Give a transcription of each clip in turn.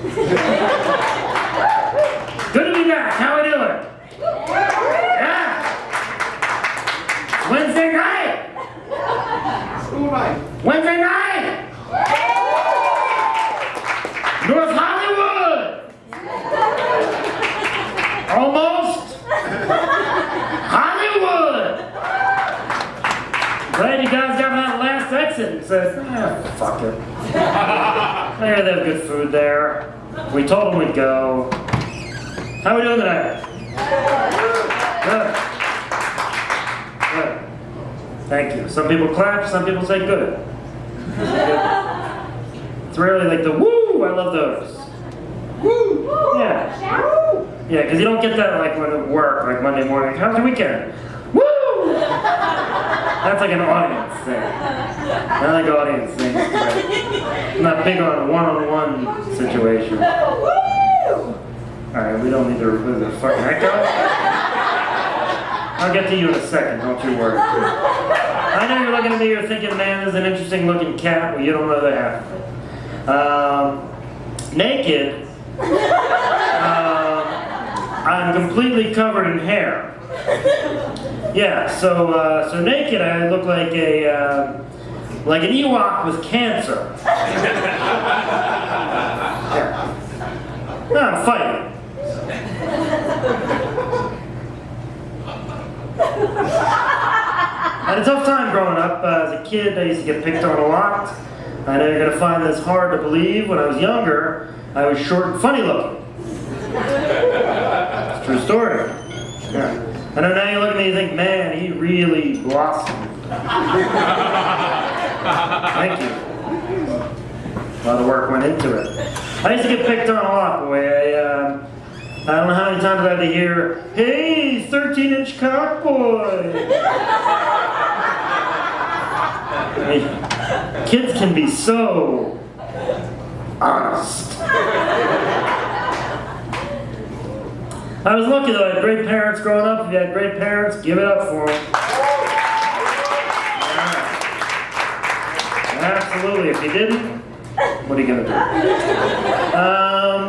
Good to be back. How we doing? Yeah. It's Wednesday night. Wednesday night. North Hollywood. Almost. Hollywood. Glad you guys got that last exit and said, fuck it. There, they have good food there. We told them we'd go. How we doing tonight? Good. Good. Thank you. Some people clap, some people say good. It's rarely like the woo, I love those. Woo! Yeah. Yeah, because you don't get that like when at work, like Monday morning. How's your weekend? Woo! That's like an audience thing. I like audience things. I'm not big on a one-on-one situation. Alright, we don't need to remove the fucking echo. I'll get to you in a second, don't you worry. I know you're looking at me, you're thinking, man, this is an interesting looking cat. Well, you don't know the half of it. Naked, I'm completely covered in hair. Yeah, so naked I look like like an Ewok with cancer. Yeah. No, I'm fighting. I had a tough time growing up. As a kid, I used to get picked on a lot. I know you're going to find this hard to believe. When I was younger, I was short and funny looking. It's a true story. Yeah. I know now you look at me and you think, man, he really blossomed. Thank you. A lot of work went into it. I used to get picked on a lot, boy. I don't know how many times I had to hear, hey, 13-inch cock boy. I mean, kids can be so honest. I was lucky though, I had great parents growing up. If you had great parents, give it up for them. Yeah. Absolutely, if you didn't, what are you gonna do?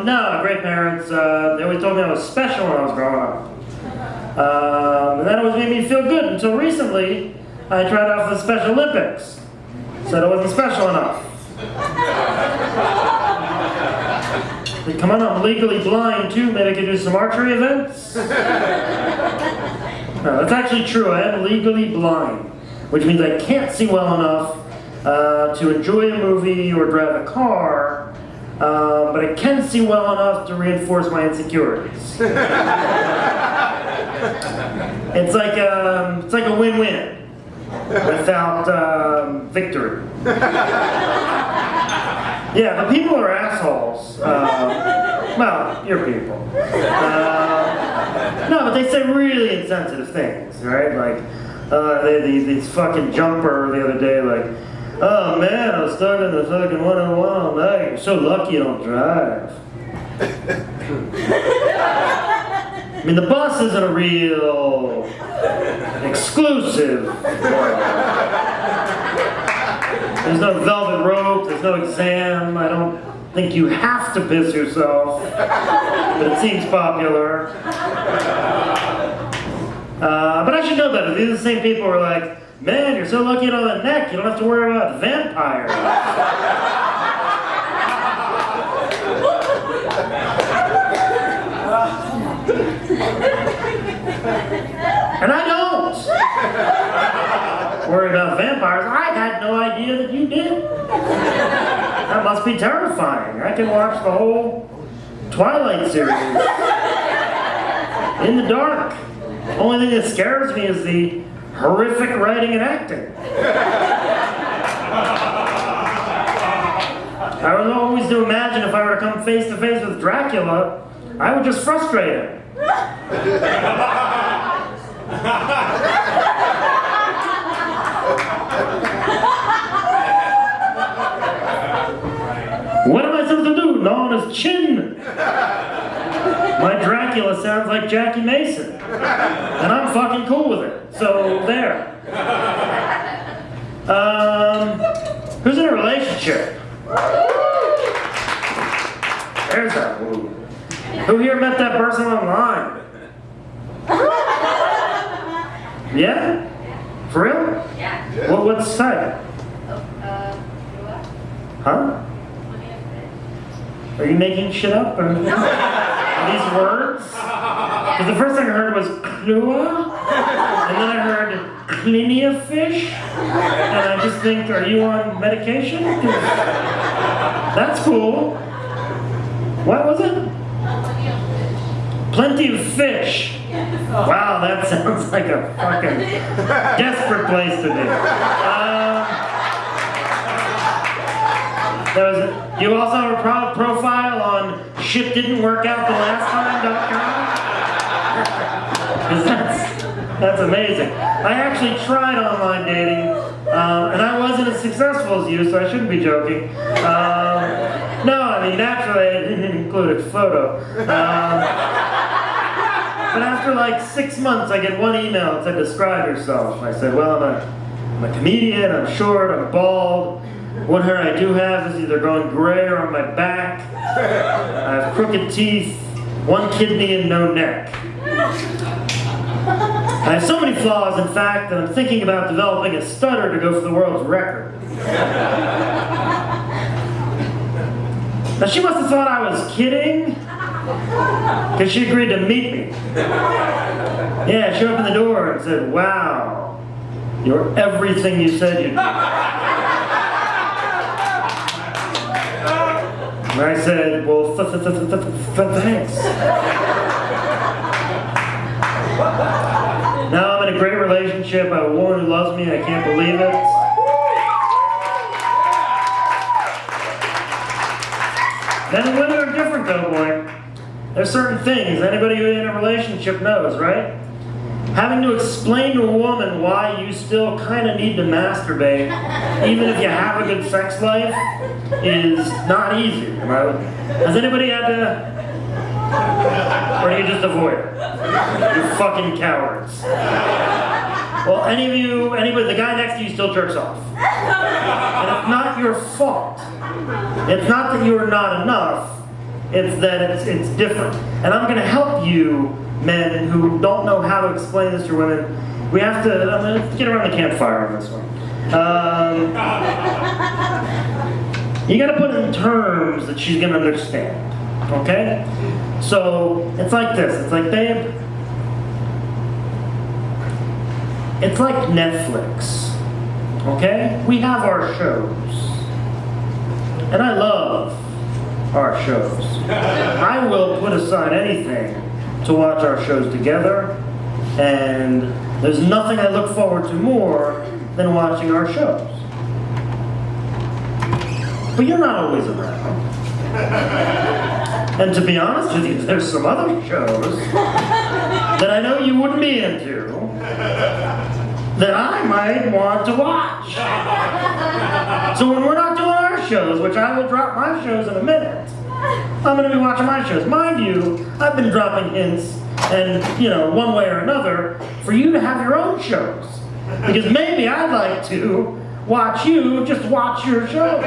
No, great parents, they always told me I was special when I was growing up. And that always made me feel good until recently, I tried out for the Special Olympics. Said I wasn't special enough. Said, come on, I'm legally blind too, maybe I could do some archery events? No, that's actually true, I am legally blind, which means I can't see well enough to enjoy a movie or drive a car, but I can see well enough to reinforce my insecurities. It's like a win-win without victory. Yeah, but people are assholes. Well, you're people. No, but they say really insensitive things, right? Like, these fucking jumper the other day, like, oh man, I was stuck in the fucking 101 all night. You're so lucky you don't drive. I mean, the bus isn't a real exclusive. There's no velvet rope, there's no exam. I don't think you have to piss yourself, but it seems popular. But I should know better. These are the same people who are like, man, you're so lucky you don't have a neck, you don't have to worry about vampires. And I don't worry about vampires. I had no idea that you did. That must be terrifying. I can watch the whole Twilight series in the dark. Only thing that scares me is the horrific writing and acting. I would always do imagine if I were to come face to face with Dracula, I would just frustrate him. What am I supposed to do? Gnaw on his chin? My Dracula sounds like Jackie Mason. And I'm fucking cool with it. So, there. Who's in a relationship? There's that woo. Who here met that person online? Yeah? For real? Yeah. What's the site? Huh? Are you making shit up? Or are these words? Because the first thing I heard was Klua, and then I heard Clinia fish, and I just think, are you on medication? 'Cause that's cool. What was it? Plenty of fish. Wow, that sounds like a fucking desperate place to be. You also have a profile on shit didn't work out the last time.com? Because that's amazing. I actually tried online dating, and I wasn't as successful as you, so I shouldn't be joking. No, I mean, naturally, I didn't include a photo. But after like 6 months, I get one email that said, describe yourself. I said, well, I'm a comedian, I'm short, I'm bald. One hair I do have is either going gray or on my back. I have crooked teeth, one kidney, and no neck. I have so many flaws, in fact, that I'm thinking about developing a stutter to go for the world's record. Now, she must have thought I was kidding, because she agreed to meet me. Yeah, she opened the door and said, wow, you're everything you said you'd be. And I said, well, thanks. Now I'm in a great relationship. I have a woman who loves me. I can't believe it. Men and women are different, though, boy. There's certain things anybody who's in a relationship knows, right? Having to explain to a woman why you still kind of need to masturbate, even if you have a good sex life, is not easy. Has anybody had to... Or do you just avoid it? You fucking cowards. Well, anybody, the guy next to you still jerks off. And it's not your fault. It's not that you are not enough, it's that it's different. And I'm going to help you, men who don't know how to explain this to women. We have to, I'm going to get around the campfire on this one. You got to put it in terms that she's going to understand. Okay? So, it's like this. It's like, babe, it's like Netflix. Okay? We have our shows. And I love our shows. I will put aside anything to watch our shows together, and there's nothing I look forward to more than watching our shows. But you're not always around. And to be honest with you, there's some other shows that I know you wouldn't be into that I might want to watch. So when we're not doing our shows, which I will drop my shows in a minute, I'm going to be watching my shows. Mind you, I've been dropping hints and, one way or another, for you to have your own shows. Because maybe I'd like to watch you just watch your show.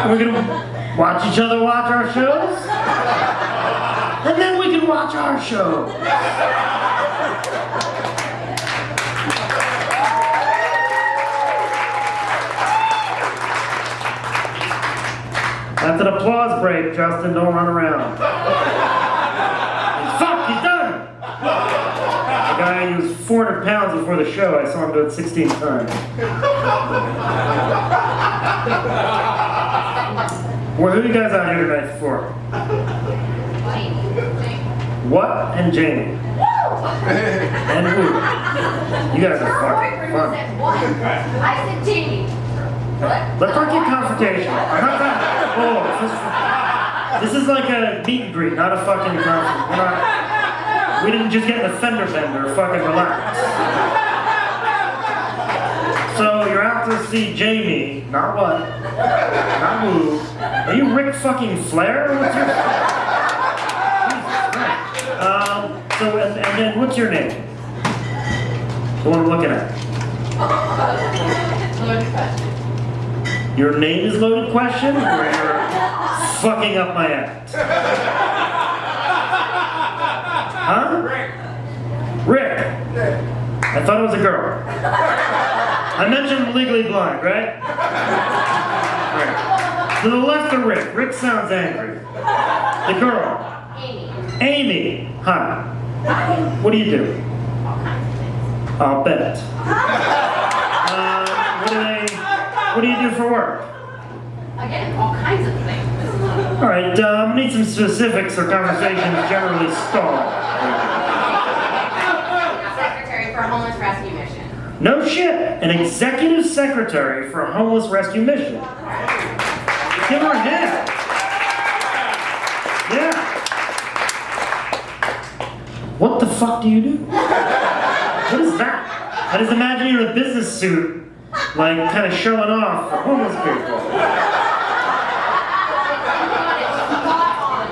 We're going to watch each other watch our shows. And then we can watch our show. That's an applause break, Justin. Don't run around. Fuck, he's done! The guy who was 400 pounds before the show, I saw him do it 16 times. Well, who are you guys out here tonight for? What and Jamie? And who? You guys are fucking fun. I said Jamie. Let's not get confrontational. This is like a meet and greet, not a fucking conference. We didn't just get in a fender bender. Fucking relax. So you're out to see Jamie, not what? Not who? Are you Rick fucking Flair? What's your... and then what's your name? The one I'm looking at. Your name is loaded question, or you're fucking up my act? Huh? Rick. I thought it was a girl. I mentioned Legally Blonde, right? Right. To the left of Rick. Rick sounds angry. The girl. Amy. Hi. What do you do? I'll bet. What do you do for work? Again, all kinds of things. All right, I need some specifics or conversations generally stall. Secretary for a homeless rescue mission. No shit, an executive secretary for a homeless rescue mission. Give her a hand. Yeah. What the fuck do you do? What is that? I just imagine you're in a business suit, like kind of showing off for homeless people.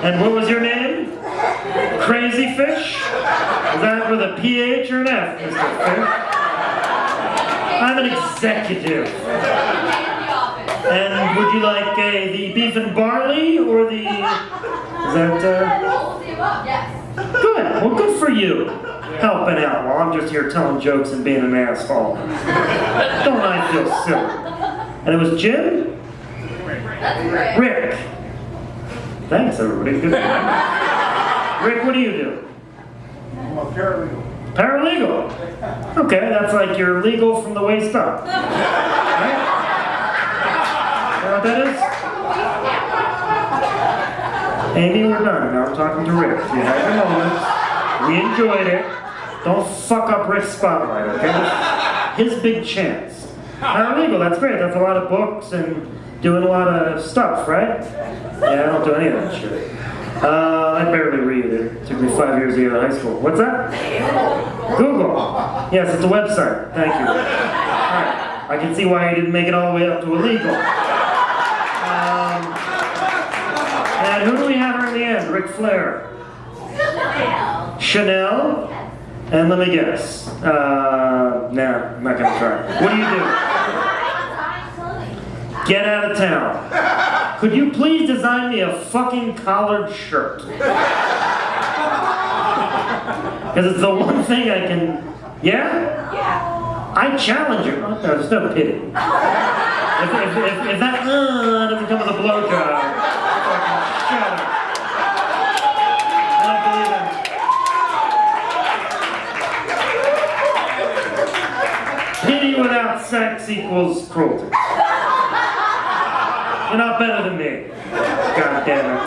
And what was your name? Crazy Fish? Is that with a PH or an F, Mr. Fish? I'm an executive. And would you like the beef and barley or the... Is that... Yes. Good. Well, good for you. Helping out while I'm just here telling jokes and being an asshole. Don't I feel silly? And it was Jim? That's Rick. Thanks, everybody. Good. Rick, what do you do? I'm a paralegal. Paralegal. Okay, that's like you're legal from the waist up. Right? You know what that is? Amy, we're done. Now I'm talking to Rick. You had your moments. We enjoyed it. Don't fuck up Rick's spotlight, okay? His big chance. Paralegal, that's great. That's a lot of books and doing a lot of stuff, right? Yeah, I don't do any of that shit. I barely read. It took me 5 years to get out of high school. What's that? Google. Yes, it's a website. Thank you. All right. I can see why you didn't make it all the way up to illegal. And who do we have her in the end? Ric Flair. Chanel? And let me guess. No, I'm not gonna try. What do you do? Get out of town. Could you please design me a fucking collared shirt? Because it's the one thing I can... Yeah? Yeah. I challenge you. Oh, no, there's no pity. If that doesn't come with a blowjob, fucking shut up. I don't believe it. Pity without sex equals cruelty. You're not better than me. God damn it.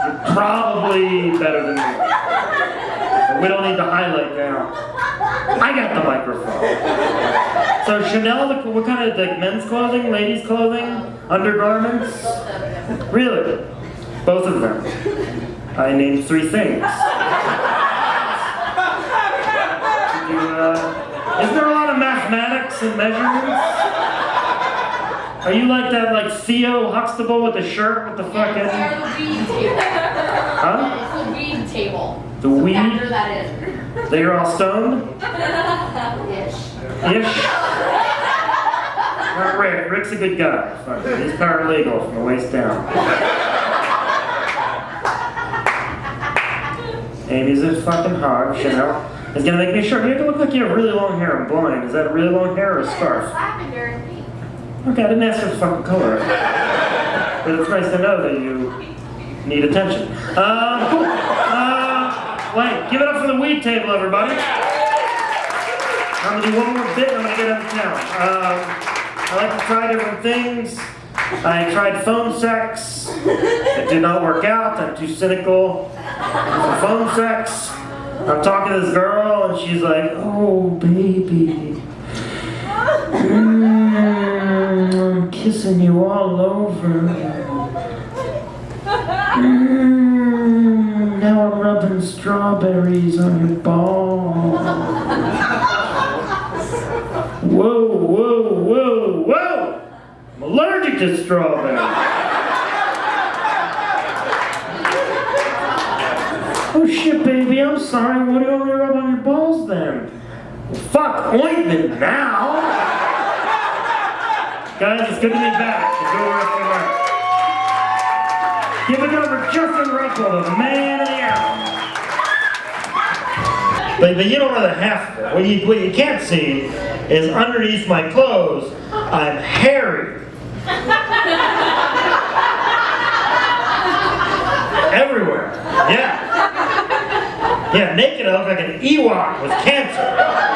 You're probably better than me. But we don't need to highlight now. I got the microphone. So Chanel, what kind of like men's clothing, ladies' clothing, undergarments? Really? Both of them. I named 3 things. Isn't there a lot of mathematics and measurements? Are you like that, like Theo Huxtable with the shirt with the fucking... We are the weed table. Huh? It's the weed table. The weed? Factor that in. They're all stoned? Ish. Ish? Not Rick. Rick's a good guy. Fuck, he's paralegal from the waist down. Amy's a fucking hog. Chanel is gonna make me a shirt. You look like you have really long hair. I'm blind. Is that really long hair or a scarf? Lavender and pink. Okay, I didn't ask for the fucking color. But it's nice to know that you need attention. Cool. Wait, give it up for the weed table, everybody. I'm gonna do one more bit and I'm gonna get out of town. I like to try different things. I tried phone sex. It did not work out. I'm too cynical for phone sex. I'm talking to this girl and she's like, oh, baby. I'm kissing you all over. Now I'm rubbing strawberries on your balls. Whoa, whoa, whoa, whoa! I'm allergic to strawberries. Oh shit, baby, I'm sorry. What do you want me to rub on your balls then? Well, fuck, ointment now! Guys, it's good to be back. Enjoy the rest of your night. Give it up for Justin Russell, the man of the hour. But you don't know the half of it. What you can't see is underneath my clothes, I'm hairy. Everywhere. Yeah. Yeah, naked I look like an Ewok with cancer.